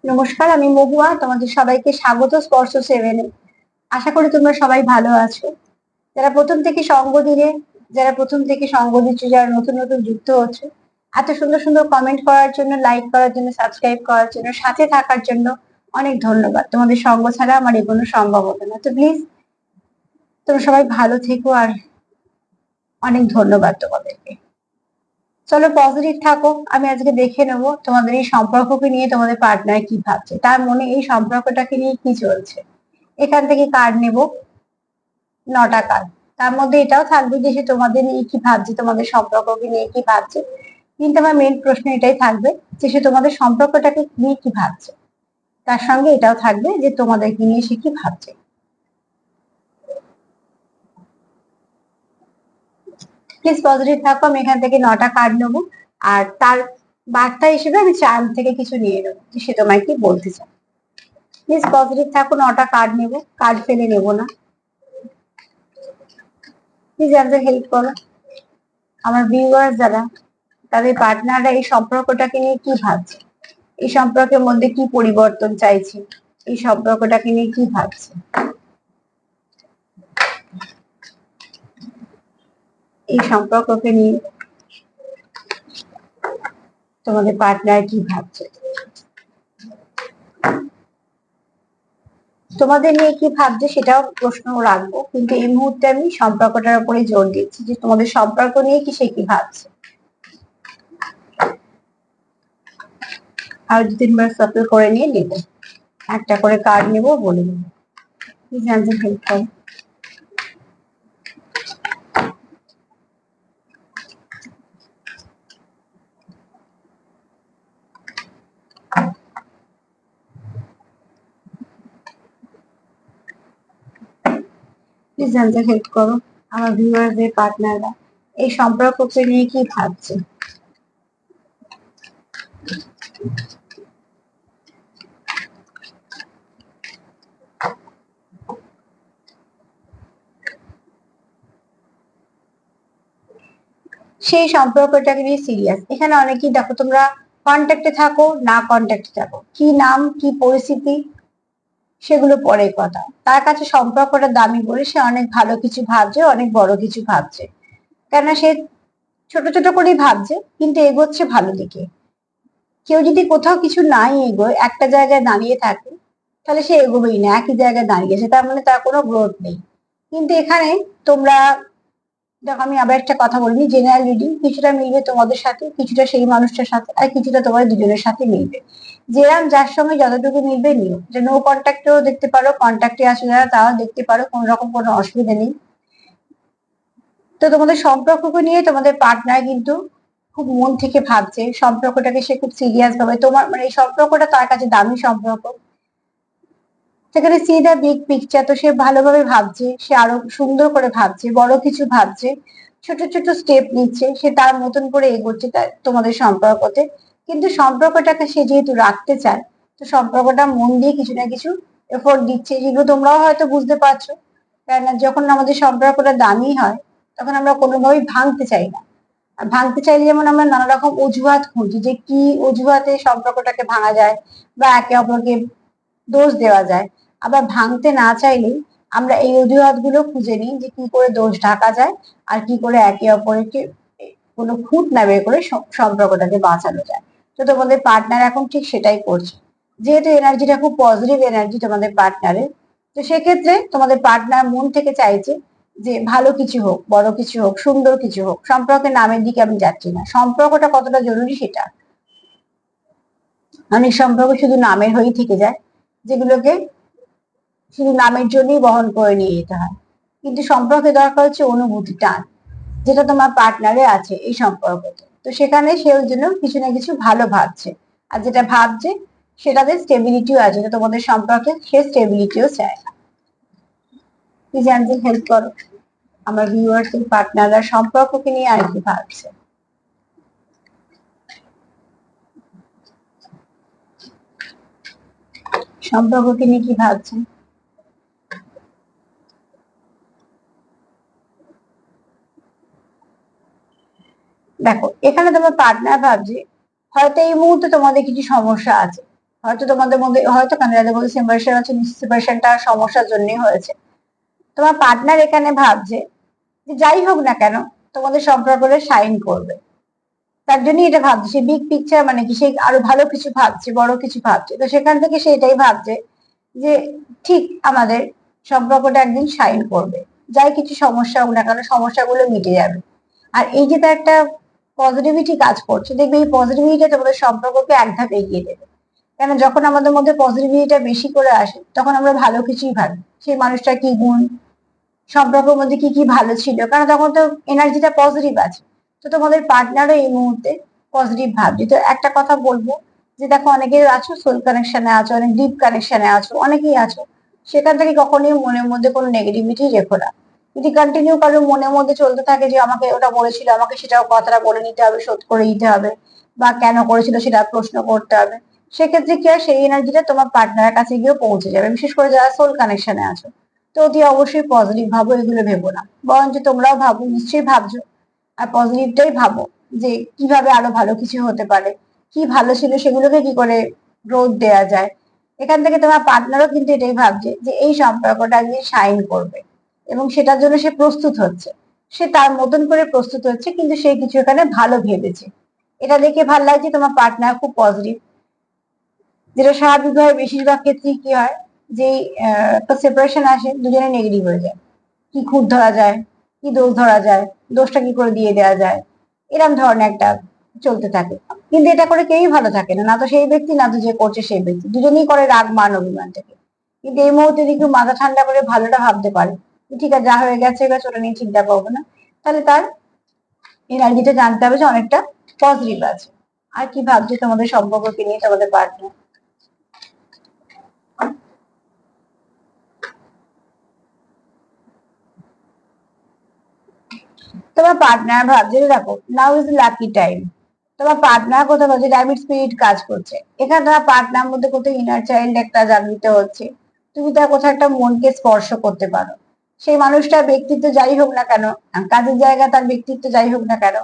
নমস্কার, আমি মহুয়া। তোমাদের সবাইকে স্বাগত স্পর্শ সেভেনে। আশা করি তোমরা সবাই ভালো আছো। যারা প্রথম থেকে সঙ্গ দিলে, যারা প্রথম থেকে সঙ্গ দিচ্ছ, যারা নতুন নতুন যুক্ত হচ্ছে, এত সুন্দর সুন্দর কমেন্ট করার জন্য, লাইক করার জন্য, সাবস্ক্রাইব করার জন্য, সাথে থাকার জন্য অনেক ধন্যবাদ। তোমাদের সঙ্গ ছাড়া আমার এগোনো সম্ভব হতো না। তো প্লিজ তোমরা সবাই ভালো থেকো, আর অনেক ধন্যবাদ তোমাদেরকে। চলো পজিটিভ থাকো। আমি আজকে দেখে নেবো তোমাদের এই সম্পর্ককে নিয়ে তোমাদের পার্টনার কি ভাবছে, তার মনে এই সম্পর্কটাকে নিয়ে কি চলছে। এখান থেকে কার্ড নেব, 9টা কার্ড। তার মধ্যে এটাও থাকবে যে সে তোমাদের নিয়ে কি ভাবছে, তোমাদের সম্পর্ককে নিয়ে কি ভাবছে। কিন্তু আমার মেন প্রশ্ন এটাই থাকবে যে সে তোমাদের সম্পর্কটাকে নিয়ে কি ভাবছে। তার সঙ্গে এটাও থাকবে যে তোমাদেরকে নিয়ে সে কি ভাবছে। প্লিজ পজিটিভ থাকো। আমি এখান থেকে 9টা কার্ড নেবো, আর তার বার্তা হিসেবে আমি চার্ম থেকে কিছু নিয়ে নেবো যে সে তোমায় কি বলতে চায়। প্লিজ পজিটিভ থাকো। 9টা কার্ড নেবো, কার্ড ফেলে নেবো না। প্লিজ আমাদের হেল্প করো। আমার ভিউয়ার্স যারা, তাদের পার্টনাররা এই সম্পর্কটাকে নিয়ে কি ভাবছে, এই সম্পর্কের মধ্যে কি পরিবর্তন চাইছে, এই সম্পর্কটাকে নিয়ে কি ভাবছে, এই সম্পর্ককে নিয়ে তোমাদের পার্টনার কি ভাবছে। তোমাদের নিয়ে কি ভাবছে সেটাও প্রশ্ন রাখবো, কিন্তু এই মুহূর্তে আমি সম্পর্কটার উপরে জোর দিচ্ছি যে তোমাদের সম্পর্ক নিয়ে কি সে কি ভাবছে। আর 2-3 বার সাফল করে নিয়ে নেবো, একটা করে কার্ড নেবো, বলে নেবো। প্লিজ আনসার হেল্প করো। প্লিজ আনসার হেল্প করো। আমার ভিউয়ারদের পার্টনাররা এই সম্পর্ককে নিয়ে কি ভাবছে। সেই সম্পর্কটাকে নিয়ে সিরিয়াস। এখানে অনেকেই দেখো, তোমরা কন্ট্যাক্টে থাকো না কন্ট্যাক্টে থাকো, কি নাম কি পরিস্থিতি সেগুলো পরের কথা। তার কাছে সম্পর্কটা দামি বলে সে অনেক ভালো কিছু ভাবছে, অনেক বড় কিছু ভাবছে। কেননা সে ছোট ছোট করেই ভাবছে, কিন্তু এগোচ্ছে ভালো দিকে। কেউ যদি কোথাও কিছু নাই এগোয়, একটা জায়গায় দাঁড়িয়ে থাকে, তাহলে সে এগোবেই না, একই জায়গায় দাঁড়িয়েছে, তার মানে তার কোনো গ্রোথ নেই। কিন্তু এখানে তোমরা দেখো, আমি আবার একটা কথা বলিনি, জেনারেল রিডিং কিছুটা মিলবে তোমাদের সাথে, কিছুটা সেই মানুষটার সাথে, আর কিছুটা তোমাদের দুজনের সাথে মিলবে। যেরাম যার সঙ্গে যতটুকু মিলবে নিও। যে নো কন্ট্যাক্টেও দেখতে পারো, কন্ট্যাক্টে আসে যারা তাও দেখতে পারো, কোন রকম কোনো অসুবিধা নেই। তো তোমাদের সম্পর্ককে নিয়ে তোমাদের পার্টনার কিন্তু খুব মন থেকে ভাবছে, সম্পর্কটাকে সে খুব সিরিয়াস ভাবে, তোমার মানে এই সম্পর্কটা তার কাছে দামি সম্পর্ক। সেখানে সি দা বিগ পিকচার, তো সে ভালোভাবে ভাবছে, সে আরো সুন্দর করে ভাবছে, বড় কিছু ভাবছে, ছোট ছোট স্টেপ নিচ্ছে, সে তার মতন করে এগোচ্ছে তোমাদের সম্পর্কতে। কিন্তু সম্পর্কটাকে সে যেহেতু রাখতে চায়, তো সম্পর্কটা মন দিয়ে কিছু না কিছু এফোর্ট দিচ্ছে, যেগুলো তোমরাও হয়তো বুঝতে পারছো। কেননা যখন আমাদের সম্পর্কটা দামি হয়, তখন আমরা কোনোভাবেই ভাঙতে চাই না। আর ভাঙতে চাইলে যেমন আমরা নানা রকম অজুহাত খুঁজি, যে কি অজুহাতে সম্পর্কটাকে ভাঙা যায় বা একে অপরকে দোষ দেওয়া যায়। আবার ভাঙতে না চাইলেই আমরা এই অজুহাত গুলো খুঁজে নিই যে কি করে দোষ ঢাকা যায়, আর কি করে একে অপরকে কোনো খুঁত না বের করে সম্পর্কটাকে বাঁচানো যায়। তো তোমাদের পার্টনার এখন ঠিক সেটাই করছে। যেহেতু এনার্জিটা খুব পজিটিভ এনার্জি তোমাদের পার্টনারের, তো সেক্ষেত্রে তোমাদের পার্টনার মন থেকে চাইছে যে ভালো কিছু হোক, বড় কিছু হোক, সুন্দর কিছু হোক। সম্পর্কের নামের দিকে আমি যাচ্ছি না, সম্পর্কটা কতটা জরুরি সেটা। অনেক সম্পর্ক শুধু নামের হয়েই থেকে যায়, যেগুলোকে শুধু নামের জন্যই বহন করে নিয়ে যেতে হয়। কিন্তু সম্পর্কে দরকার হচ্ছে অনুভূতি, টান, যেটা তোমার পার্টনারে আছে এই সম্পর্কতে। তো সেখানে সে ওই জন্য কিছু না কিছু ভালো ভাবছে, আর যেটা ভাবছে সেটাতে স্টেবিলিটিও আছে, তো তোমাদের সম্পর্কে সে স্টেবিলিটিও চায়। প্লিজ অ্যাঞ্জেল হেল্প করো। আমার ভিউয়ার্স এর পার্টনাররা সম্পর্ককে নিয়ে আর কি ভাবছে। সম্পর্ককে নিয়ে কি ভাবছে। দেখো, এখানে তোমার পার্টনার ভাবছে হয়তো এই মুহূর্তে তোমাদের কিছু সমস্যা আছে, হয়তো তোমাদের মধ্যে, হয়তো কেন যাদের মধ্যে সেপারেশন আছে, সেপারেশনটা সমস্যার জন্যই হয়েছে। তোমার পার্টনার এখানে ভাবছে যে যাই হোক না কেন তোমাদের সম্পর্কটা শাইন করবে, তার জন্যই এটা ভাবছে। সে বিগ পিকচার মানে কি, সে আরো ভালো কিছু ভাবছে, বড় কিছু ভাবছে। তো সেখান থেকে সে এটাই ভাবছে যে ঠিক আমাদের সম্পর্কটা একদিন শাইন করবে, যাই কিছু সমস্যা হোক না কেন সমস্যাগুলো মিটে যাবে। আর এই যে তার একটা পজিটিভিটি কাজ করছে, দেখবে এই পজিটিভিটিটা তোমাদের সম্পর্ককে এক ধাপ এগিয়ে দেবে। কেন, যখন আমাদের মধ্যে পজিটিভিটিটা বেশি করে আসে তখন আমরা ভালো কিছুই ভাবি, সেই মানুষটা কি গুণ, সম্পর্কের মধ্যে কি কি ভালো ছিল, কারণ তখন তো এনার্জিটা পজিটিভ আছে। তো তোমাদের পার্টনারও এই মুহূর্তে পজিটিভ ভাবছে। তো একটা কথা বলবো যে দেখো, অনেকে আছো সোল কানেকশনে আছো, অনেক ডিপ কানেকশনে আছো, অনেকেই আছো, সেখান থেকে কখনোই মনের মধ্যে কোনো নেগেটিভিটি রেখো না। যদি কন্টিনিউ কারোর মনের মধ্যে চলতে থাকে যে আমাকে ওটা বলেছিল, আমাকে সেটাও কথাটা বলে নিতে হবে, শোধ করে দিতে হবে, বা কেন করেছিল সেটা প্রশ্ন করতে হবে, সেক্ষেত্রে কি হয়, সেই এনার্জিটা তোমার পার্টনারের কাছে গিয়ে পৌঁছে যাবে, বিশেষ করে যারা সোল কানেকশনে আছো। তো অতি অবশ্যই পজিটিভ ভাবো, এগুলো ভেবো না, বরঞ্চ তোমরাও ভাবো, নিশ্চয়ই ভাবছো, আর পজিটিভটাই ভাবো যে কিভাবে আরো ভালো কিছু হতে পারে, কি ভালো ছিল সেগুলোকে কি করে গ্রোথ দেওয়া যায়। এখান থেকে তোমার পার্টনারও কিন্তু এটাই ভাবছে যে এই সম্পর্কটা একদিন শাইন করবে, এবং সেটার জন্য সে প্রস্তুত হচ্ছে, সে তার মতন করে প্রস্তুত হচ্ছে, কিন্তু সে কিছু এখানে ভালো ভেবেছে। এটা দেখে ভালো লাগছে তোমার পার্টনার খুব পজিটিভ। যেটা স্বাভাবিকভাবে বেশিরভাগ ক্ষেত্রেই কি হয়, যে একটা সেপারেশন আসে, দুজনে নেগেটিভ হয়ে যায়, কি খুঁত ধরা যায়, কি দোষ ধরা যায়, দোষটা কি করে দিয়ে দেওয়া যায়, এরকম ধরনের একটা চলতে থাকে। কিন্তু এটা করে কেউই ভালো থাকে না, না তো সেই ব্যক্তি, না তো যে করছে সেই ব্যক্তি, দুজনেই করে রাগ মান অভিমান থেকে। কিন্তু এই মুহূর্তে যদি কেউ মাথা ঠান্ডা করে ভালোটা ভাবতে পারে, ঠিক আছে যা হয়ে গেছে গেছে, ওটা নিয়ে চিন্তা করবো না, তাহলে তার এনার্জিটা জানতে হবে যে অনেকটা পজিটিভ আছে। আর কি ভাবছে তোমাদের সম্পর্ককে নিয়ে তোমাদের পার্টনার? তোমার পার্টনার ভাবছে যে দেখো, নাও ইজ লাকি টাইম। তোমার পার্টনার কোথাও ভাবছে র্যাবিট স্পিরিট কাজ করছে, এখানে তোমার পার্টনার মধ্যে কোথাও ইনার চাইল্ড একটা জাগৃত হচ্ছে। তুমি তার কোথাও একটা মনকে স্পর্শ করতে পারো। সেই মানুষটার ব্যক্তিত্ব যাই হোক না কেন, কাজের জায়গা তার ব্যক্তিত্ব যাই হোক না কেন,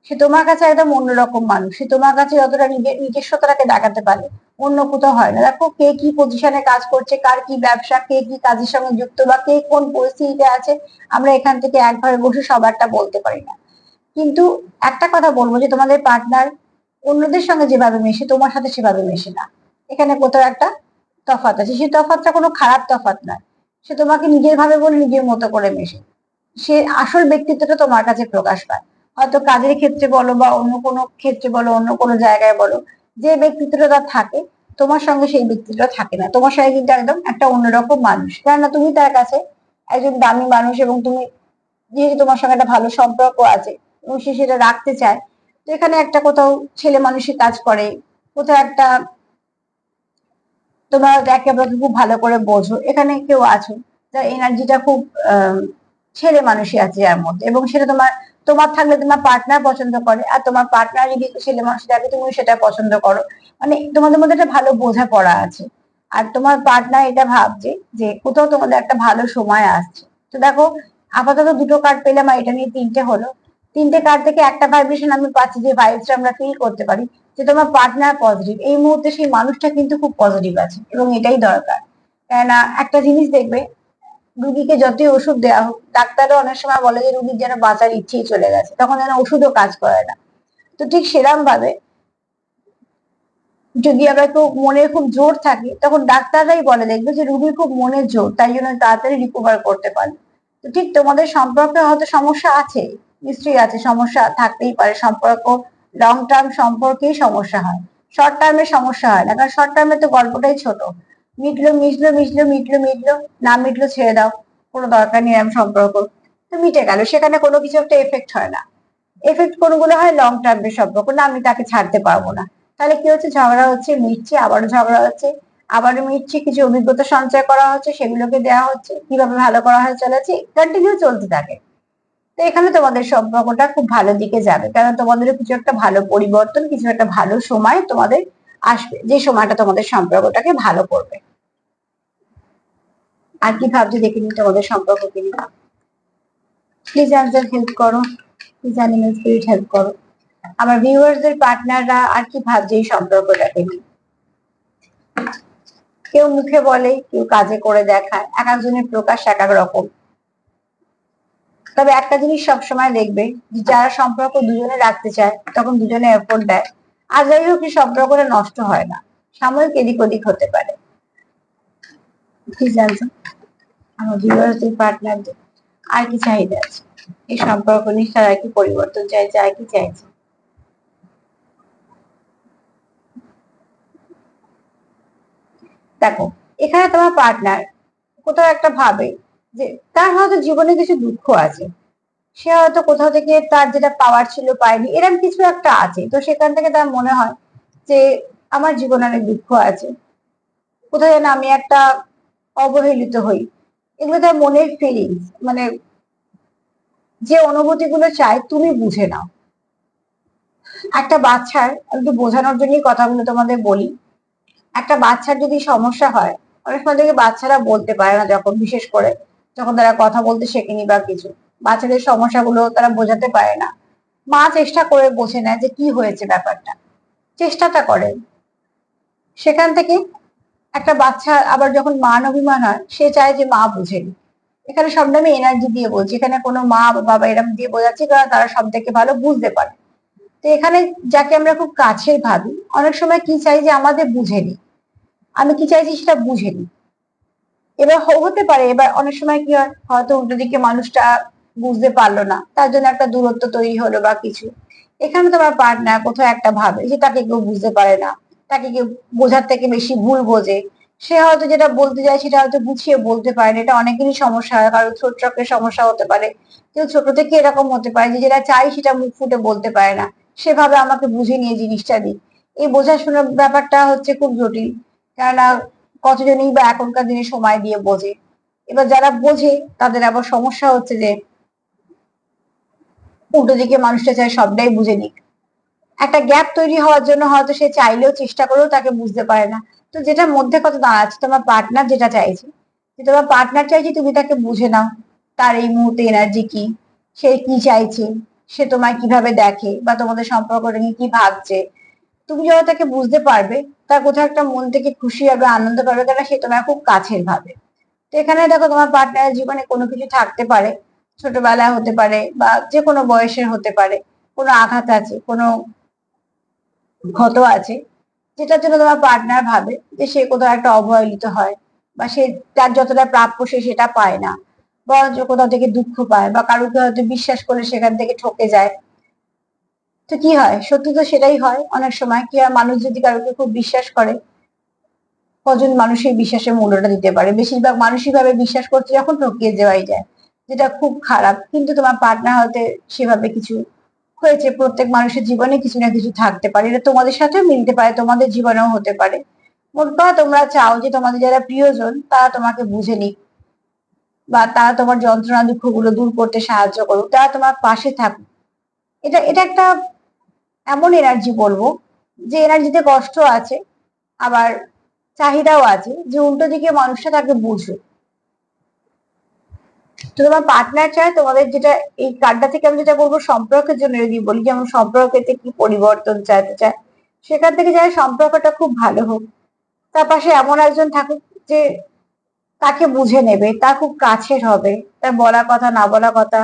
সে তোমার কাছে একদম অন্যরকম মানুষ। সে তোমার কাছে যতটা নিজস্বতাকে দেখাতে পারে, অন্য কোথাও হয় না। দেখো, কে কি পজিশনে কাজ করছে, কার কি ব্যবসা, কে কি কাজের সঙ্গে যুক্ত, বা কে কোন পরিস্থিতিতে আছে, আমরা এখান থেকে একভাবে বসে সবারটা বলতে পারি না। কিন্তু একটা কথা বলবো যে তোমাদের পার্টনার অন্যদের সঙ্গে যেভাবে মেশে তোমার সাথে সেভাবে মেশে না। এখানে কোথাও একটা তফাৎ আছে, সেই তফাৎটা কোনো খারাপ তফাৎ নয়। সে তোমাকে নিজের ভাবে বলে নিজের মতো করে মেশে, সে আসল ব্যক্তিত্বটা তোমার কাছে প্রকাশ পায়। হয়তো কাজের ক্ষেত্রে বলো, বা অন্য কোনো ক্ষেত্রে বলো, অন্য কোনো জায়গায় বলো, যে ব্যক্তিত্বটা তার থাকে, তোমার সঙ্গে সেই ব্যক্তিত্বটা থাকে না। তোমার সঙ্গে কিন্তু একদম একটা অন্যরকম মানুষ, কেননা তুমি তার কাছে একজন দামি মানুষ, এবং তুমি যেহেতু তোমার সঙ্গে একটা ভালো সম্পর্ক আছে এবং সে সেটা রাখতে চায়। তো এখানে একটা কোথাও ছেলে মানুষই কাজ করে, কোথাও একটা তোমরা একে অপরকে খুব ভালো করে বোঝো। এখানে কেউ আছো যার এনার্জিটা খুব ছেলে মানুষই আছে যার মধ্যে, এবং সেটা তোমার তোমার থাকলে তোমার পার্টনার পছন্দ করে, আর তোমার পার্টনার যদি ছেলে মানুষ থাকে তুমি সেটা পছন্দ করো। মানে তোমাদের মধ্যে একটা ভালো বোঝাপড়া আছে। আর তোমার পার্টনার এটা ভাবছে যে কোথাও তোমাদের একটা ভালো সময় আসছে। তো দেখো, আপাতত দুটো কার্ড পেলাম, আর এটা নিয়ে তিনটে হলো। তিনটে কার্ড থেকে একটা ভাইব্রেশন আমি পাচ্ছি, যে ভাইবসটা আমরা ফিল করতে পারি যে তোমার পার্টনার পজিটিভ, এই মুহূর্তে সেই মানুষটা কিন্তু খুব পজিটিভ আছে, এবং এটাই দরকার। কেননা একটা জিনিস দেখবে, রুগীকে যতই ওষুধ দেওয়া হোক, ডাক্তারও অনেক সময় বলে যে রুগীর যেন বাঁচার ইচ্ছেই চলে গেছে, তখন যেন ওষুধও কাজ করে না। তো ঠিক সেরকম ভাবে যদি আমরা খুব মনের খুব জোর থাকে, তখন ডাক্তাররাই বলে দেখবে যে রুগীর খুব মনের জোর, তাই জন্য তাড়াতাড়ি রিকভার করতে পারে। তো ঠিক তোমাদের সম্পর্কে হয়তো সমস্যা আছে, নিশ্চয়ই আছে, সমস্যা থাকতেই পারে। সম্পর্ক লং টার্ম সম্পর্কেই সমস্যা হয়, শর্ট টার্মে সমস্যা হয় না, কারণ শর্ট টার্মে তো গল্পটাই ছোট। মিটলো মিশলো, মিশলো মিটলো মিটলো, না মিটলো ছেড়ে দাও, কোনো দরকার নেই এরম সম্পর্ক, তো মিটে গেল, সেখানে কোনো কিছু একটা এফেক্ট হয় না। এফেক্ট কোনগুলো হয় লং টার্মের সম্পর্ক, না আমি তাকে ছাড়তে পারবো না। তাহলে কি হচ্ছে, ঝগড়া হচ্ছে, মিটছে, আবারও ঝগড়া হচ্ছে, আবারও মিটছে, কিছু অভিজ্ঞতা সঞ্চয় করা হচ্ছে, সেগুলোকে দেওয়া হচ্ছে, কিভাবে ভালো করা হয় চলেছে, কন্টিনিউ চলতে থাকে। তো এখানে তোমাদের সম্পর্কটা খুব ভালো দিকে যাবে, কারণ তোমাদের কিছু একটা ভালো পরিবর্তন, কিছু একটা ভালো সময় তোমাদের আসবে, যে সময়টা তোমাদের সম্পর্কটাকে ভালো করবে। আর কি ভাবছি দেখে নিই তোমাদের সম্পর্ককে নিয়ে। প্লিজ অ্যান্সার হেল্প করো, প্লিজ অ্যানিমেল স্পিরিট হেল্প করো। আমার ভিউয়ার্সদের পার্টনাররা আর কি ভাবছে এই সম্পর্কটাকে নিয়ে। কেউ মুখে বলে, কেউ কাজে করে দেখায়, এক একজনের প্রকাশ এক এক রকম। তবে একটা জিনিস সবসময় দেখবে, যারা সম্পর্ক দুজনে রাখতে চায় তখন দুজনে এফোর্ট দেয়, আর যাই হোক এই সম্পর্কটা নষ্ট হয় না, সাময়িক এদিক ওদিক হতে পারে। কি জানছো আমার বিবাহিত পার্টনারদের আর কি চাহিদা আছে, এই সম্পর্ক নিয়ে তারা কি পরিবর্তন চাইছে, আর কি চাইছে? দেখো, এখানে তোমার পার্টনার কোথাও একটা ভাবে যে তার হয়তো জীবনে কিছু দুঃখ আছে, সে হয়তো কোথাও থেকে তার যেটা পাওয়ার ছিল পায়নি, এরকম কিছু একটা আছে। তো সেখান থেকে তার মনে হয় যে আমার জীবনে অনেক দুঃখ আছে, কোথাও যেন আমি একটা অবহেলিত হই। এগুলো তার মনের ফিলিংস, মানে যে অনুভূতি গুলো চাই তুমি বুঝে নাও। একটা বাচ্চার, একটু বোঝানোর জন্যই কথাগুলো তোমাদের বলি, একটা বাচ্চার যদি সমস্যা হয়, অনেক সময় দেখে বাচ্চারা বলতে পারে না, যখন বিশেষ করে যখন তারা কথা বলতে শেখেনি বা কিছু, বাচ্চাদের সমস্যাগুলো তারা বোঝাতে পারে না। মা চেষ্টা করে বোঝে নেয় যে কি হয়েছে ব্যাপারটা, চেষ্টাটা করে। সেখান থেকে একটা বাচ্চা আবার যখন মান অভিমান হয়, সে চায় যে মা বুঝেনি। এখানে সব আমি এনার্জি দিয়ে বলছি, এখানে কোনো মা বাবা এরকম দিয়ে বোঝাচ্ছি, কারণ তারা সব থেকে ভালো বুঝতে পারে। তো এখানে যাকে আমরা খুব কাছের ভাবি, অনেক সময় কি চাই যে আমাদের বুঝেনি, আমি কি চাইছি সেটা বুঝেনি। এবার হতে পারে, এবার অনেক সময় কি হয়, হয়তো উল্টো দিকে মানুষটা বুঝতে পারলো না, তার জন্য একটা দূরত্ব তৈরি হলো বা কিছু। এখানে তোমার পার্টনার কোথাও একটা ভাবে যে তাকে কেউ বুঝতে পারে না, তাকে কেউ বোঝার থেকে বেশি ভুল বোঝে, সে হয়তো যেটা বলতে যায় সেটা হয়তো গুছিয়ে বলতে পারে না। এটা অনেকেরই সমস্যা হয়, কারো থ্রোট চক্রের সমস্যা হতে পারে, কেউ ছোট থেকে এরকম হতে পারে যে যেটা চাই সেটা মুখ ফুটে বলতে পারে না, সেভাবে আমাকে বুঝে নিয়ে জিনিসটা দিই। এই বোঝাশোনার ব্যাপারটা হচ্ছে খুব জটিল, কেননা কতজনই বা এখনকার দিনে সময় দিয়ে বোঝে। এবার যারা বোঝে তাদের আবার সমস্যা হচ্ছে যে উল্টো দিকে মানুষটা চায় সবটাই বুঝে নিক, একটা গ্যাপ তৈরি হওয়ার জন্য হয়তো সে চাইলেও চেষ্টা করেও তাকে বুঝতে পারে না। তো যেটা মধ্যে কথা দাঁড়াচ্ছে, তোমার পার্টনার যেটা চাইছে, যে তোমার পার্টনার চাইছে তুমি তাকে বুঝে নাও, তার এই মুহূর্তে এনার্জি কি, সে কি চাইছে, সে তোমায় কিভাবে দেখে বা তোমাদের সম্পর্কটা নিয়ে কি ভাবছে। তুমি যখন তাকে বুঝতে পারবে, তার কোথাও একটা মন থেকে খুশি হবে, আনন্দ পাবে, কেন সে তোমার খুব কাছের ভাবে। তো এখানে দেখো, তোমার পার্টনারের জীবনে কোনো কিছু থাকতে পারে, ছোটবেলায় হতে পারে বা যে কোনো বয়সের হতে পারে, কোনো আঘাত আছে, কোনো ক্ষত আছে, যেটার জন্য তোমার পার্টনার ভাবে যে সে কোথাও একটা অবহেলিত হয়, বা সে তার যতটা প্রাপ্য সে সেটা পায় না, বরঞ্চ কোথাও থেকে দুঃখ পায়, বা কারোকে হয়তো বিশ্বাস করলে সেখান থেকে ঠকে যায়। তো কি হয়, সত্যি তো সেটাই হয়। অনেক সময় কি হয়, মানুষ যদি কারোকে খুব বিশ্বাস করে, কজন মানুষ এই বিশ্বাসের মূল্যটা দিতে পারে, বেশিরভাগ মানুষই ভাবে বিশ্বাস করতে যখন ঠকিয়ে যাওয়াই যায়, যেটা খুব খারাপ। কিন্তু তোমার পার্টনার হয়তো সেভাবে কিছু হয়েছে, প্রত্যেক মানুষের জীবনে কিছু না কিছু থাকতে পারে, এটা তোমাদের সাথেও মিলতে পারে, তোমাদের জীবনেও হতে পারে। মোট কথা, তোমরা চাও যে তোমাদের যারা প্রিয়জন তারা তোমাকে বুঝে নিক, বা তারা তোমার যন্ত্রণা দুঃখ গুলো দূর করতে সাহায্য করুক, তারা তোমার পাশে থাকুক। এটা এটা একটা এমন এনার্জি বলবো, যে এনার্জিতে কষ্ট আছে, আবার চাহিদাও আছে যে উল্টো দিকে মানুষটা তাকে বুঝুক। তো তোমার পার্টনার চায় তোমাদের যেটা, এই কার্ডটা থেকে আমি যেটা বলবো সম্পর্কের জন্য যদি বলি, যেমন সম্পর্কেতে কি পরিবর্তন চাইতে চায়, সেখান থেকে চায় সম্পর্কটা খুব ভালো হোক, তার পাশে এমন একজন থাকুক যে তাকে বুঝে নেবে, তার খুব কাছের হবে, তার বলা কথা না বলা কথা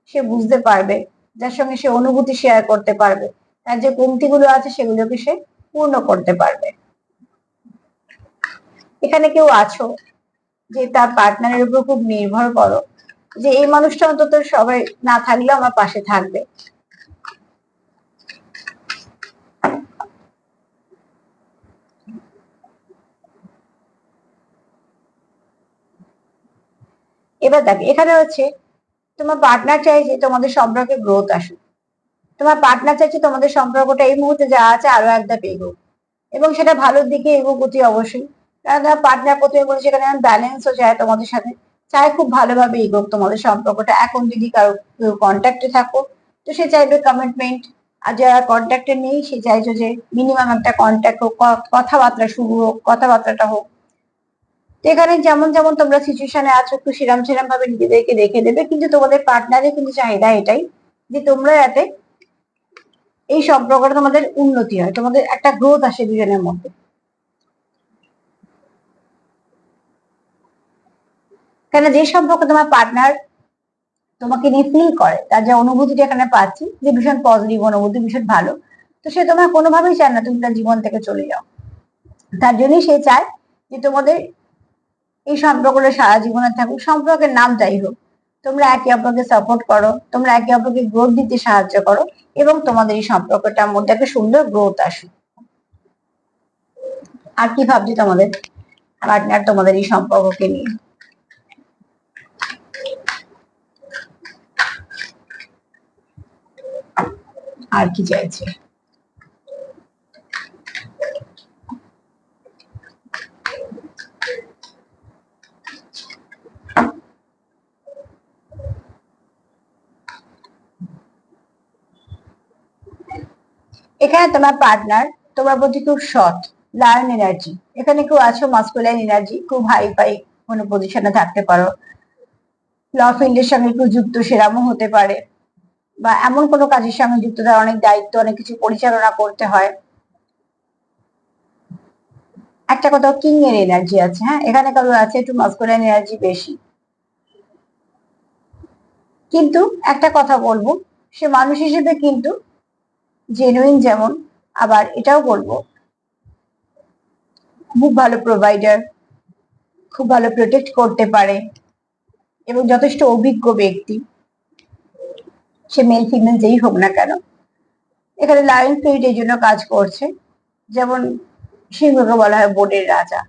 সে বুঝতে পারবে, যার সঙ্গে সে অনুভূতি শেয়ার করতে পারবে, তার যে কমতিগুলো আছে সেগুলোকে সে পূর্ণ করতে পারবে। এখানে কেউ আছো যে তার পার্টনারের উপর খুব নির্ভর করো, যে এই মানুষটা অন্তত সবাই না থাকলেও আমার পাশে থাকবে। এবার দেখ, এখানে হচ্ছে তোমার পার্টনার চাইছে তোমাদের সম্পর্কে গ্রোথ আসুক, তোমার পার্টনার চাইছে তোমাদের সম্পর্কটা এই মুহূর্তে যা আছে আরো এক ধাপ এগোক, এবং সেটা ভালোর দিকে এগোক অতি অবশ্যই। কারণ তোমার পার্টনার প্রথমে বলেছে এখানে ব্যালেন্সও চায় তোমাদের সাথে, চায় খুব ভালোভাবে এগোক তোমাদের সম্পর্কটা। এখন যদি কারো কন্ট্যাক্টে থাকো, তো সে চাইবে কমিটমেন্ট, আর যারা কন্ট্যাক্টে নেই সে চাইছে যে মিনিমাম একটা কন্ট্যাক্ট হোক, কথাবার্তা শুরু হোক, কথাবার্তাটা হোক। তো এখানে যেমন যেমন তোমরা সিচুয়েশনে আছো, একটু সেরাম সেরাম ভাবে নিজেদেরকে রেখে দেবে, কিন্তু তোমাদের পার্টনারের কিন্তু চাহিদা এটাই যে তোমরা যাতে এই সম্পর্কটা তোমাদের উন্নতি হয়, তোমাদের একটা গ্রোথ আসে দুজনের মধ্যে। কেন যে সম্পর্ক তোমার পার্টনার তোমাকে নিয়ে ফিল করে, তার যে অনুভূতিটা এখানে পাচ্ছি যে ভীষণ পজিটিভ অনুভূতি, ভীষণ ভালো, তো সে তোমার কোনোভাবেই চায় না তুমি তার জীবন থেকে চলে যাও। তার জন্যই সে চায় যে তোমাদের এই সম্পর্কটা সারা জীবনে থাকুক। সম্পর্কের নাম যাই হোক, তোমরা একে অপরকে সাপোর্ট করো, তোমরা একে অপরকে গ্রোথ দিতে সাহায্য করো, এবং তোমাদের এই সম্পর্কটার মধ্যে একটা সুন্দর গ্রোথ আসুক। আর কি ভাবছি তোমাদের পার্টনার তোমাদের এই সম্পর্ককে নিয়ে? আর কি চাইছে? এখানে তোমার পার্টনার তোমার প্রতি খুব সৎ, লায়ন এনার্জি। এখানে কেউ আছো মাস্কুলাইন এনার্জি, খুব হাই ফাই কোনো পজিশনে থাকতে পারো, ল ফিল্ডের সঙ্গে একটু যুক্ত, সেরামও হতে পারে, বা এমন কোনো কাজের সঙ্গে যুক্ত, তার অনেক দায়িত্ব, অনেক কিছু পরিচালনা করতে হয়। একটা কথা, কিং এর এনার্জি আছে। হ্যাঁ, এখানে কারো আছে একটু মাস্কুলাইন এনার্জি বেশি, কিন্তু একটা কথা বলবো, সে মানুষ হিসেবে কিন্তু জেনুইন যেমন, আবার এটাও বলবো খুব ভালো প্রোভাইডার, খুব ভালো প্রোটেক্ট করতে পারে, এবং যথেষ্ট অভিজ্ঞ ব্যক্তি, সে মেল ফিমেল যেই হোক না কেন। এখানে লায়ন ফ্লুইড এই জন্য কাজ করছে, যেমন সিংহকে বলা হয় বোর্ডের রাজা।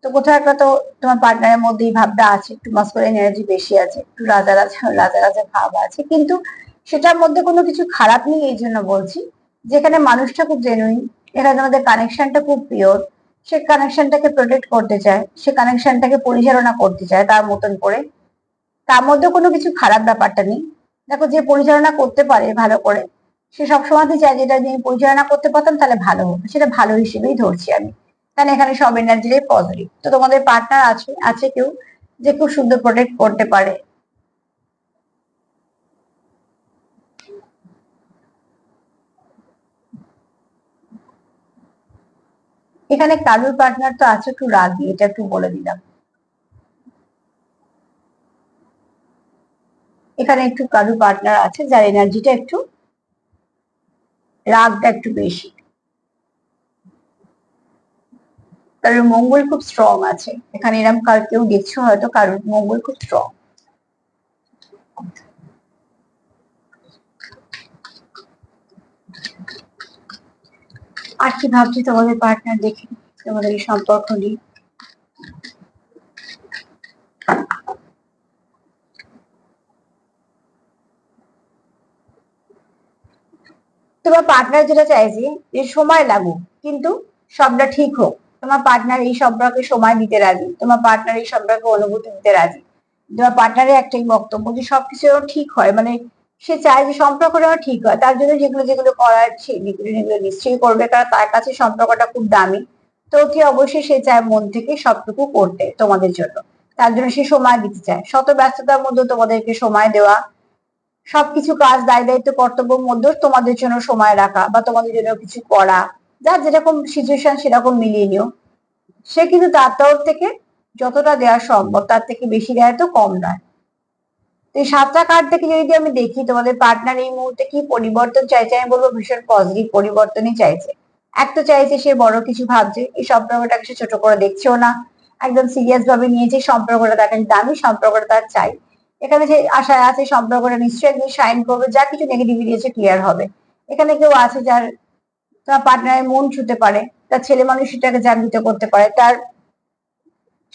তো কোথাও একটা তো তোমার পার্টনারের মধ্যে এই ভাবটা আছে, একটু মাস্কুলাইন এনার্জি বেশি আছে, একটু রাজা রাজা রাজা রাজা ভাব আছে, কিন্তু সেটার মধ্যে কোনো কিছু খারাপ নেই। এই জন্য বলছি যেখানে মানুষটা খুব জেনুইন, এখানে আমাদের কানেকশনটা খুব পিওর, সে কানেকশনটাকে প্রোটেক্ট করতে চায়, সে কানেকশনটাকে পরিচালনা করতে চায় তার মতন করে, তার মধ্যে কোনো কিছু খারাপ ব্যাপারটা নেই। দেখো, যে পরিচালনা করতে পারে ভালো করে, সে সবসময়ই চায় যেটা যদি পরিচালনা করতে পারতাম তাহলে ভালো হতো, সেটা ভালো হিসেবেই ধরছি আমি, কারণ এখানে সব এনার্জিটাই পজিটিভ। তো তোমাদের পার্টনার আছে আছে কেউ যে খুব সুন্দর প্রোটেক্ট করতে পারে। এখানে কারুর পার্টনার তো আছে একটু রাগী, এটা একটু বলে দিলাম। এখানে একটু কারুর পার্টনার আছে যার এনার্জিটা একটু, রাগটা একটু বেশি, কারোর মঙ্গল খুব স্ট্রং আছে। এখানে এরকম কার কেউ দেখছো, হয়তো কারোর মঙ্গল খুব স্ট্রং। আর কি ভাবছি তোমাদের পার্টনার দেখে, তোমাদের এই সম্পর্ক নিয়ে? তোমার পার্টনার যেটা চাইছে যে সময় লাগুক, কিন্তু সবটা ঠিক হোক। তোমার পার্টনার এই সম্পর্কে সময় দিতে রাজি, তোমার পার্টনার এই সম্পর্কে অনুভূতি দিতে রাজি। তোমার পার্টনারের একটাই বক্তব্য যে সবকিছু ঠিক হয়, মানে সে চায় যে সম্পর্কটা ঠিক হয়, তার জন্য যেগুলো যেগুলো করার সেগুলো নিশ্চয়ই করবে, কারণ তার কাছে সম্পর্কটা খুব দামি। তো অতি অবশ্যই সে চায় মন থেকে সবটুকু করতে তোমাদের জন্য, তার জন্য সে সময় দিতে চায়। শত ব্যস্ততার মধ্যে তোমাদেরকে সময় দেওয়া, সবকিছু কাজ, দায় দায়িত্ব, কর্তব্যের মধ্যেও তোমাদের জন্য সময় রাখা, বা তোমাদের জন্য কিছু করা, যার যেরকম সিচুয়েশন সেরকম মিলিয়ে নিও। সে কিন্তু তার তরফ থেকে যতটা দেওয়া সম্ভব তার থেকে বেশি দেয়, তো কম নয়। তো এই 7টা কার্ড থেকে যদি আমি দেখি তোমাদের পার্টনার এই মুহূর্তে কি পরিবর্তন চাইছে, আমি বলবো ভীষণ পজিটিভ পরিবর্তনই চাইছে। এক তো চাইছে সে বড় কিছু ভাবছে, এই সম্পর্কটাকে সে ছোট করে দেখছেও না, একদম সিরিয়াস ভাবে নিয়েছে সম্পর্কটা, তার কাছে দামি, সম্পর্কটা তার চাই। এখানে যে আশায় আছে সম্পর্কটা নিশ্চয়ই একদিন শাইন করবে, যা কিছু নেগেটিভিটি আছে ক্লিয়ার হবে। এখানে কেউ আছে যার তার পার্টনারের মন ছুতে পারে, তার ছেলে মানুষ সেটাকে জাগৃত করতে পারে, তার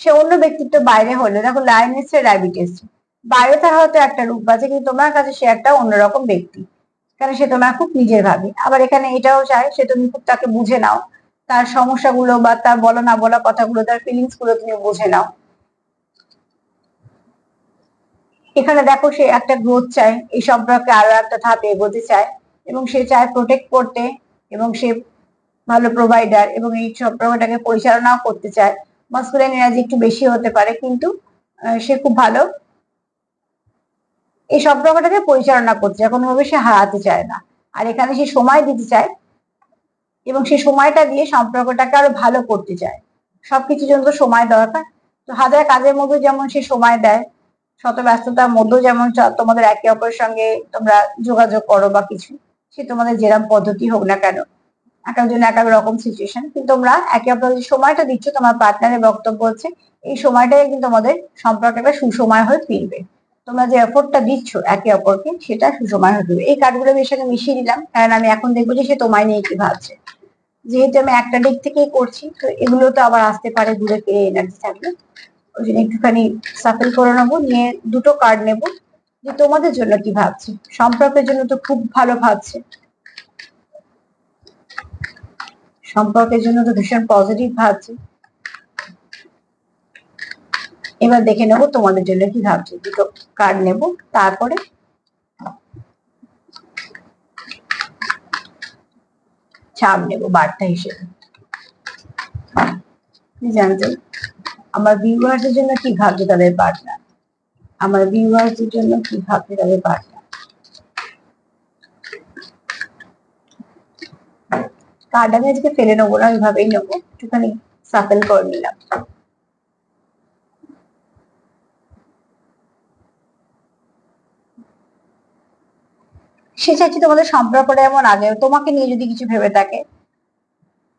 সে অন্য ব্যক্তিত্ব বাইরে হলে, দেখো লায়ন এসছে, র্যাবিট এসছে, বাইরে তার হয়তো একটা রূপ আছে, কিন্তু তোমার কাছে সে একটা অন্যরকম ব্যক্তি, কারণ সে তোমার খুব নিজের ভাবে। আবার এখানে এটাও চায় সে তুমি খুব তাকে বুঝে নাও, তার সমস্যাগুলো বা তার বলা না বলা কথাগুলো, তার ফিলিংস গুলো তুমি বুঝে নাও। এখানে দেখো সে একটা গ্রোথ চায়, এই সম্পর্কে আরো একটা ধাপ এগোতে চায়, এবং সে চায় প্রোটেক্ট করতে, এবং সে ভালো প্রোভাইডার, এবং এই সম্পর্কটাকে পরিচালনাও করতে চায়। মাস্কুলাইন এনার্জি একটু বেশি হতে পারে, কিন্তু সে খুব ভালো এই সম্পর্কটাকে পরিচালনা করতে চায়, কোনোভাবে সে হারাতে চায় না। আর এখানে সে সময় দিতে চায়, এবং সে সময়টা দিয়ে সম্পর্কটাকে আরো ভালো করতে চায়। সবকিছুর জন্য তো সময় দরকার, তো হাজার কাজের মধ্যে যেমন সে সময় দেয়, শত ব্যস্ততার মধ্যেও যেমন তোমাদের একে অপরের সঙ্গে তোমরা যোগাযোগ করো বা কিছু, সে তোমাদের যেরকম পদ্ধতি হোক না কেন, এক একজন এক এক রকম সিচুয়েশন, কিন্তু তোমরা একে অপরের যে সময়টা দিচ্ছ, তোমার পার্টনারের বক্তব্য হচ্ছে এই সময়টাই কিন্তু তোমাদের সম্পর্কটা সুসময় হয়ে ফিরবে। তোমরা যে এফোর্টটা দিচ্ছ একে অপরকে, সেটা সুসময় হয়ে ফিরবে। এই কার্ডগুলো আমি এর সাথে মিশিয়ে দিলাম, কারণ আমি এখন দেখবো যে সে তোমায় নিয়ে কি ভাবছে। যেহেতু আমি একটা দিক থেকেই করছি, তো এগুলো তো আবার আসতে পারে, দূরে কে এনার্জি থাকবে, ওই জন্য একটুখানি সাফল করে নেবো, নিয়ে দুটো কার্ড নেব যে তোমাদের জন্য কি ভাবছে। সম্পর্কের জন্য তো খুব ভালো ভাবছে, সম্পর্কের জন্য তো ভীষণ পজিটিভ ভাবছে। এবার দেখে নেব তোমাদের জন্য কি ভাবছে, দুটো কার্ড নেব, তারপরে ছাপ নেব বার্তা হিসেবে। জানতে আমার ভিউয়ার্সের জন্য কি ভাবছে তাদের পার্টনার, আমার ভিউয়ার্সের জন্য কি ভাবছে তাদের পার্টনার। কার্ড আমি আজকে ফেলে নেবো না, ওইভাবেই নেবো, একটুখানি সাফল করে নিলাম। সে চাইছে তোমাদের সম্পর্কটা এমন আগে, তোমাকে নিয়ে যদি কিছু ভেবে থাকে,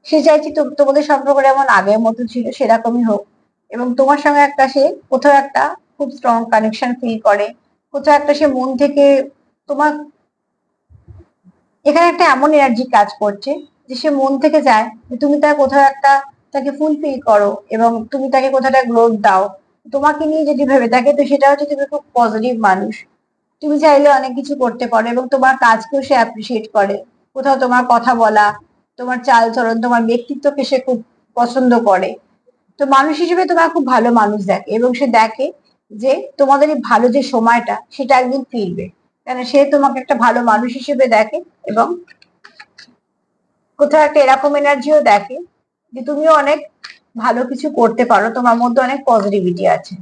সে চাইছে তোমাদের সম্পর্কটা এমন আগের মতো ছিল সেরকমই হোক, এবং তোমার সঙ্গে একটা সে কোথাও একটা খুব স্ট্রং কানেকশন ফিল করে, কোথাও একটা সে মন থেকে তোমার, এখানে একটা এমন এনার্জি কাজ করছে যে সে মন থেকে চায় যে তুমি তার কোথাও একটা তাকে ফুলফিল করো, এবং তুমি তাকে কোথাও একটা গ্রোথ দাও। তোমাকে নিয়ে যদি ভেবে থাকে, তো সেটা হচ্ছে তুমি খুব পজিটিভ মানুষ, তুমি চাইলে অনেক কিছু করতে পারো, এবং তোমার কাজকেও সে অ্যাপ্রিসিয়েট করে। কোথাও তোমার কথা বলা, তোমার চালচলন, তোমার ব্যক্তিত্বকে সে খুব পছন্দ করে। তো মানুষ হিসেবে তোমার খুব ভালো মানুষ দেখে, এবং সে দেখে যে তোমাদের এই ভালো যে সময়টা সেটা একদিন ফিরবে, কেন সে তোমাকে একটা ভালো মানুষ হিসেবে দেখে, এবং কোথাও একটা এরকম এনার্জিও দেখে যে তুমিও অনেক ভালো কিছু করতে পারো, তোমার মধ্যে অনেক পজিটিভিটি আছে।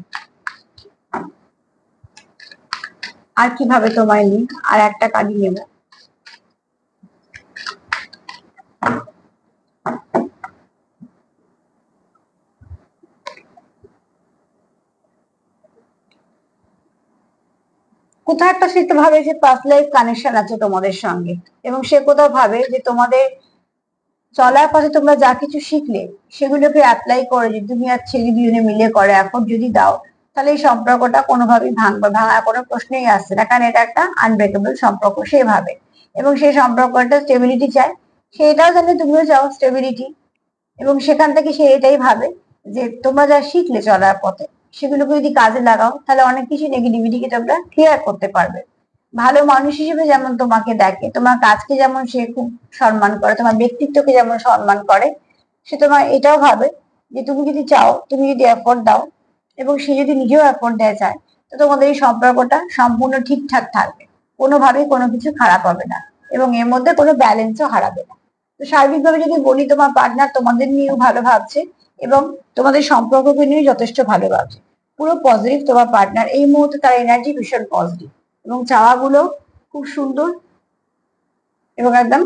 আর কিভাবে তোমায় নিই, আর একটা কার্ডই নেব। কোথাও একটা সে তো ভাবে যে পাস্ট লাইফ কানেকশন আছে তোমাদের সঙ্গে, এবং সে কোথাও ভাবে যে তোমাদের চলার পথে তোমরা যা কিছু শিখলে সেগুলোকে অ্যাপ্লাই করে যদি তুমি আর ছেলে দুজনে মিলে করে এফোর্ট যদি দাও, তাহলে এই সম্পর্কটা কোনোভাবেই ভাঙার কোনো প্রশ্নই আসছে না, কারণ এটা একটা আনব্রেকেবল সম্পর্ক সে ভাবে। এবং সেই সম্পর্কটা স্টেবিলিটি চায়, সেটাও জানে তুমিও চাও স্টেবিলিটি, এবং সেখান থেকে সে এটাই ভাবে যে তোমরা যা শিখলে চলার পথে সেগুলোকে যদি কাজে লাগাও, তাহলে অনেক কিছু নেগেটিভিটিকে তোমরা ক্লিয়ার করতে পারবে। ভালো মানুষ হিসেবে যেমন তোমাকে দেখে, তোমার কাজকে যেমন সে খুব সম্মান করে, তোমার ব্যক্তিত্বকে যেমন সম্মান করে, সে তোমার এটাও ভাবে যে তুমি যদি চাও, তুমি যদি এফোর্ট দাও, এবং সে যদি নিজেও এফোর্ট দেয় চায়, তো তোমাদের এই সম্পর্কটা সম্পূর্ণ ঠিকঠাক থাকবে, কোনোভাবেই কোনো কিছু খারাপ হবে না, এবং এর মধ্যে কোনো ব্যালেন্সও হারাবে না। তো সার্বিকভাবে যদি বলি, তোমার পার্টনার তোমাদের নিয়েও ভালো ভাবছে, এবং তোমাদের সম্পর্ককে নিয়ে যথেষ্ট ভালো ভাবছে, পুরো পজিটিভ তোমার পার্টনার এই মুহূর্তে, তার এনার্জি ভীষণ পজিটিভ, এবং চাওয়াগুলো খুব সুন্দর, এবং একদম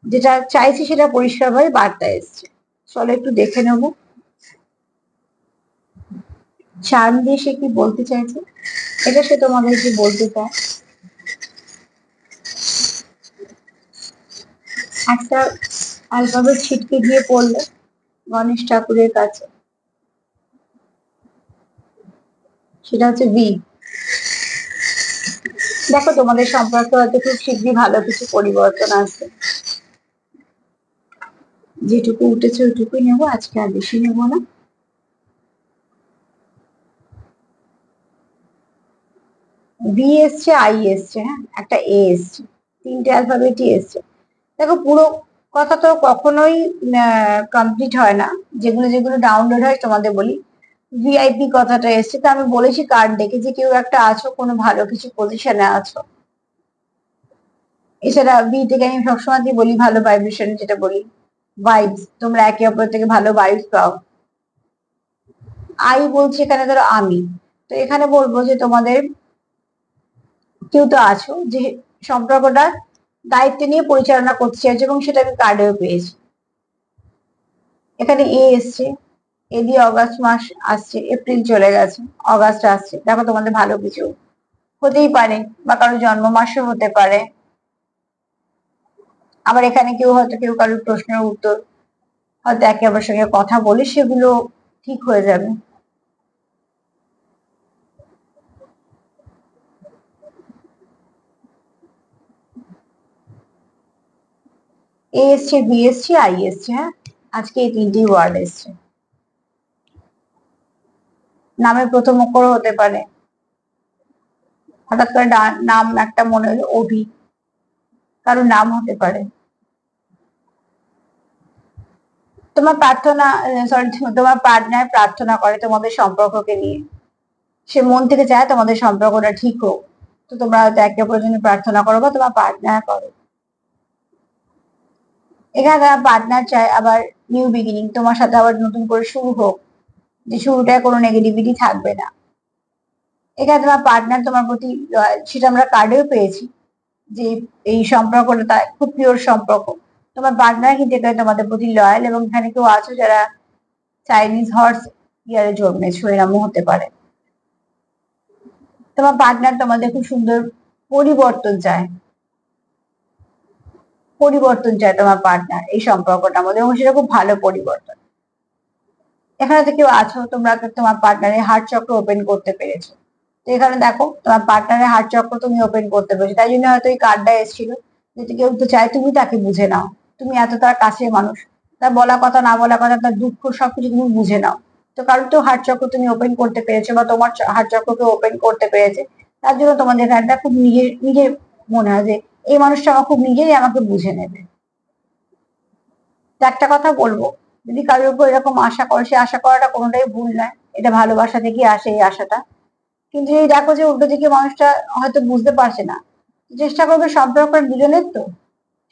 যেটা চাইছি সেটা পরিষ্কারভাবে বার্তা এসছে। চলো একটু দেখে নেব চার্ম দিয়ে সে কি বলতে চাইছে, এটা সে তোমাদের কি বলতে চায়। একটা অ্যালফাবেট ছিটকে গিয়ে পড়লো গণেশ ঠাকুরের কাছে, সেটা হচ্ছে বি। দেখো তোমাদের সম্পর্কে হয়তো খুব শীঘ্রই ভালো কিছু পরিবর্তন আসবে, যেটুকু উঠেছে ওইটুকুই নেবো, আজকে আর বেশি নেবো না। বি এসছে, আই এসছে, হ্যাঁ একটা এ এসছে, তিনটে অ্যালফাবেটই এসছে। দেখো পুরো কথা তো কখনোই কমপ্লিট হয় না, যেগুলো যেগুলো ডাউনলোড হয় তোমাদের বলি। ভিআইপি কথাটা এসছে, তো আমি বলেছি কার্ড দেখে যে কেউ একটা আছো, কোনো ভালো কিছু পজিশনে আছো। এছাড়া বি থেকে আমি সবসময় বলি ভালো ভাইব্রেশন, যেটা বলি ভাইবস, তোমরা একে অপর থেকে ভালো ভাইবস পাও। আই বলছি এখানে ধরো আমি, তো এখানে বলবো যে তোমাদের কেউ তো আছো যে সম্পর্কটা দায়িত্ব নিয়ে পরিচালনা করতে চাইছো, এবং সেটা আমি কার্ডেও পেয়েছি। এখানে এ এসছে, এদিকে অগাস্ট মাস আসছে, এপ্রিল চলে গেছে, অগাস্ট আসছে, দেখো তোমাদের ভালো কিছু হতেই পারে, বা কারো জন্ম মাসও হতে পারে। আবার এখানে কেউ হয়তো কেউ কারোর প্রশ্নের উত্তর হয়তো একে অপরের সঙ্গে কথা বলে সেগুলো ঠিক হয়ে যাবে। এ এসছে, বি এসছে, আই এসছে। হ্যাঁ, আজকে এই তিনটি ওয়ার্ড এসছে। নামের প্রথম অক্ষর হতে পারে, হঠাৎ করে নাম একটা মনে হলো অভি, কারোর নাম হতে পারে। তোমার প্রার্থনা, সরি, তোমার পার্টনার প্রার্থনা করে তোমাদের সম্পর্ককে নিয়ে, সে মন থেকে চায় তোমাদের সম্পর্কটা ঠিক হোক, তো তোমরা হয়তো একে অপরের জন্য প্রার্থনা করো বা তোমার পার্টনার করো। এখানে তোমার পার্টনার চায় আবার নিউ বিগিনিং, তোমার সাথে আবার নতুন করে শুরু হোক, যে শুরুটায় কোনো নেগেটিভিটি থাকবে না। এখানে তোমার পার্টনার তোমার প্রতি লয়াল, সেটা আমরা কার্ডেও পেয়েছি যে এই সম্পর্কটা তার খুব পিওর সম্পর্ক। তোমার পার্টনার কিন্তু এখানে তোমাদের প্রতি লয়াল, এবং এখানে কেউ আছো যারা চাইনিজ হর্স ইয়ারে জন্মেছো, এরকমও হতে পারে। তোমার পার্টনার তোমাদের খুব সুন্দর পরিবর্তন চায়, পরিবর্তন চায় তোমার পার্টনার এই সম্পর্কটার মধ্যে, এবং সেটা খুব ভালো পরিবর্তন। এখানে তো কেউ আছো তোমরা তোমার পার্টনারের হার্ট চক্র ওপেন করতে পেরেছো, তো এখানে দেখো তোমার পার্টনারের হার্ট চক্র তুমি ওপেন করতে পেরেছো, তাই জন্য হয়তো এই কার্ডটা এসেছিল যে কেউ তো চায় তুমি তাকে বুঝে নাও, তুমি এত তার কাছের মানুষ, তার বলা কথা না বলা কথা, তার দুঃখ সবকিছু তুমি বুঝে নাও। তো কারণ তো হার্ট চক্র তুমি ওপেন করতে পেরেছো, বা তোমার হার্ট চক্রকে ওপেন করতে পেরেছে, তার জন্য তোমাদের এখানটা খুব নিজের নিজের মনে হয় যে এই মানুষটা আমার খুব নিজেরই আমাকে বুঝে নেবে। তো একটা কথা বলবো, যদি কারোর উপর এরকম আশা করো, সে আশা করাটা কোনোটাই ভুল নয়, এটা ভালোবাসা থেকে আসে এই আশাটা। কিন্তু এই দেখো যে উল্টো দিকে মানুষটা হয়তো বুঝতে পারছে না, চেষ্টা করবে সম্পর্কটা দুজনের তো,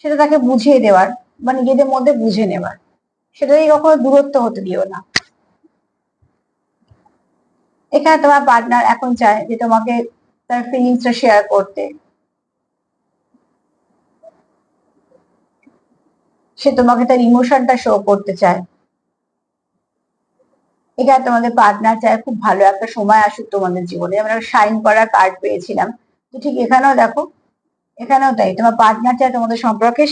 সেটা তাকে বুঝিয়ে দেওয়ার বা নিজেদের মধ্যে বুঝে নেওয়ার, সেটাই কখনো দূরত্ব হতে দিও না। এখানে তোমার পার্টনার এখন চায় যে তোমাকে তার ফিলিংসটা শেয়ার করতে, সে তোমাকে তার ইমোশনটা শো করতে চায়। এখানে তোমাদের পার্টনার চায় খুব ভালো একটা সময় আসুক তোমাদের জীবনে, আমরা শাইন করার কার্ড পেয়েছিলাম, তো ঠিক এখানেও দেখো, এখানেও তাই, তোমার পার্টনার চায় তোমাদের সম্পর্কে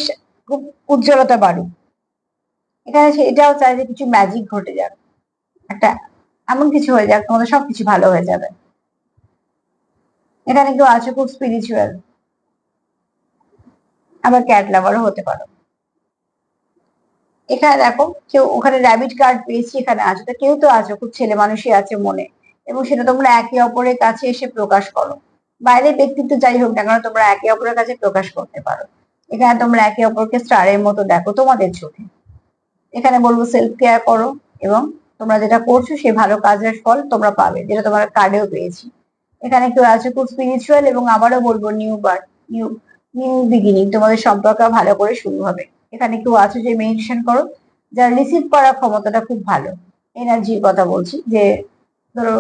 খুব উজ্জ্বলতা বাড়ুক। এখানে সে এটাও চায় যে কিছু ম্যাজিক ঘটে যাক, একটা এমন কিছু হয়ে যাক তোমাদের সবকিছু ভালো হয়ে যাবে। এখানে কেউ আছো খুব স্পিরিচুয়াল, আবার ক্যাট লাভারও হতে পারো। এখানে দেখো কেউ, ওখানে র্যাবিট কার্ড পেয়েছি, এখানে আছো, তো কেউ তো আছো খুব ছেলে মানুষই আছে মনে, এবং সেটা তোমরা একে অপরের কাছে এসে প্রকাশ করো, বাইরের ব্যক্তিত্ব যাই হোক না কেন তোমরা একে অপরের কাছে প্রকাশ করতে পারো। এখানে তোমরা একে অপরকে স্টারের মতো দেখো তোমাদের চোখে। এখানে বলবো সেলফ কেয়ার করো, এবং তোমরা যেটা করছো সেই ভালো কাজের ফল তোমরা পাবে, যেটা তোমার কার্ডেও পেয়েছি। এখানে কেউ আছে খুব স্পিরিচুয়াল, এবং আবারও বলবো new birth, new new beginning, তোমাদের সম্পর্ক ভালো করে শুরু হবে। এখানে কেউ আছে যে মেডিটেশন করো, যার রিসিভ করার ক্ষমতাটা খুব ভালো, এনার্জির কথা বলছি, যে ধরো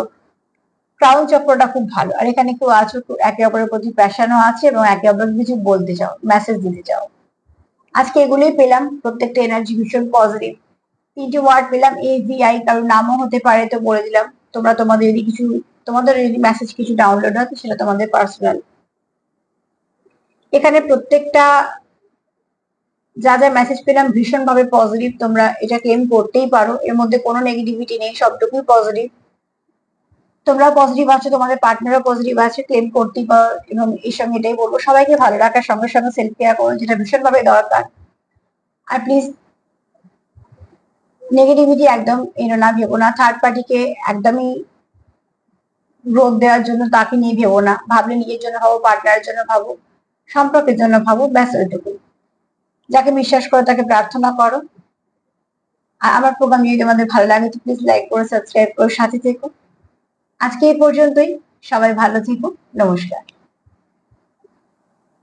ক্রাউন চক্রটা খুব ভালো। আর এখানে কেউ আছো একে অপরের প্রতি প্যাশনও আছে, এবং একে অপরকে কিছু বলতে চাও, মেসেজ দিতে চাও। আজকে এগুলোই পেলাম, প্রত্যেকটা এনার্জি ভীষণ পজিটিভ। তিনটে ওয়ার্ড পেলাম, এ ভি আই, কারোর নামও হতে পারে, তো বলে দিলাম। তোমরা তোমাদের যদি কিছু, তোমাদের যদি মেসেজ কিছু ডাউনলোড হয়, তো সেটা তোমাদের পার্সোনাল। এখানে প্রত্যেকটা যা যা মেসেজ পেলাম ভীষণ ভাবে পজিটিভ, তোমরা এটা ক্লেম করতেই পারো, এর মধ্যে কোনো নেগেটিভিটি নেই, সবটুকুই পজিটিভ। তোমরা পজিটিভ আছো, তোমাদের পার্টনারও পজিটিভ আছে, ক্লেম করতেই পারো। এবং এর সঙ্গে এটাই বলবো, সবাইকে ভালো রাখার সঙ্গে সঙ্গে সেলফ কেয়ার করো, যেটা ভীষণ ভাবে দরকার। আর প্লিজ নেগেটিভিটি একদম এনো না, ভেবো না থার্ড পার্টিকে, একদমই গ্রোথ দেওয়ার জন্য তাকে নিয়ে ভেবো না, ভাবলে নিজের জন্য ভাবো, পার্টনারের জন্য ভাবো, সম্পর্কের জন্য ভাবো, ব্যাস ওইটুকু। যাকে বিশ্বাস করো তাকে প্রার্থনা করো। আর আমার প্রোগ্রাম যদি তোমাদের ভালো লাগে তো প্লিজ লাইক করো, সাবস্ক্রাইব করো, সাথে থেকো। আজকে এই পর্যন্তই, সবাই ভালো থেকো, নমস্কার।